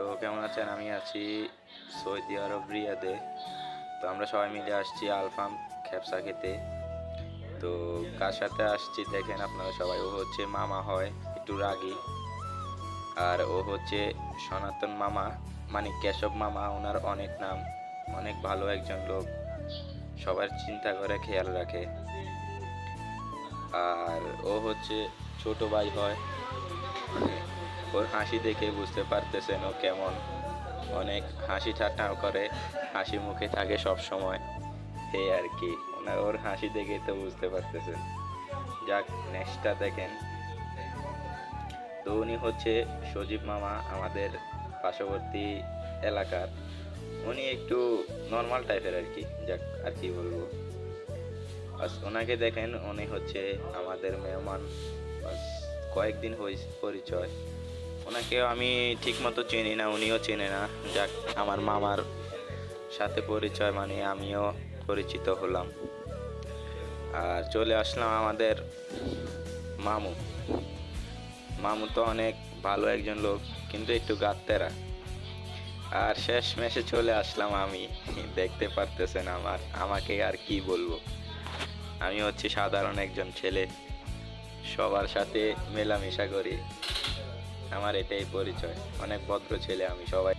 তো কেমন আছেন? আমি আছি সৌদি আরব রিয়াদে। তো আমরা সবাই মিলে আসছি আলফাম খ্যাপসা খেতে। তো কার সাথে আসছি দেখেন আপনারা সবাই। ও হচ্ছে মামা হয়, একটু রাগী। আর ও হচ্ছে সনাতন মামা, মানে কেশব মামা। ওনার অনেক নাম, অনেক ভালো একজন লোক, সবার চিন্তা করে, খেয়াল রাখে। আর ও হচ্ছে ছোট ভাই হয়। ওর হাসি দেখে বুঝতে পারতেছেন ও কেমন। অনেক হাসি ঠাট্টা করে, হাসি মুখে থাকে সব সময়। এই আর কি, ওর হাসি দেখে তো বুঝতে পারতেছেন। যাক, নেক্সটটা দেখেন। তো উনি হচ্ছে সজীব মামা, আমাদের পার্শ্ববর্তী এলাকার। উনি একটু নর্মাল টাইপের আর কি। যাক, আর কি বলবো। বাস ওনাকে দেখেন, উনি হচ্ছে আমাদের মেহমান। বাস কয়েকদিন হয়েছে পরিচয়। ওনাকেও আমি ঠিক মতো চিনি না, উনিও চেনে না। যাক, আমার মামার সাথে পরিচয়, মানে আমিও পরিচিত হলাম। আর চলে আসলাম আমাদের মামু। মামু তো অনেক ভালো একজন লোক, কিন্তু একটু গাত্তেরা। আর শেষ মেশে চলে আসলাম আমি। দেখতে পারতেছেন আমাকে আর কি বলবো। আমি হচ্ছে সাধারণ একজন ছেলে, সবার সাথে মেলামেশা করি। আমার এটাই পরিচয়, অনেক ভদ্র ছেলে আমি। সবাই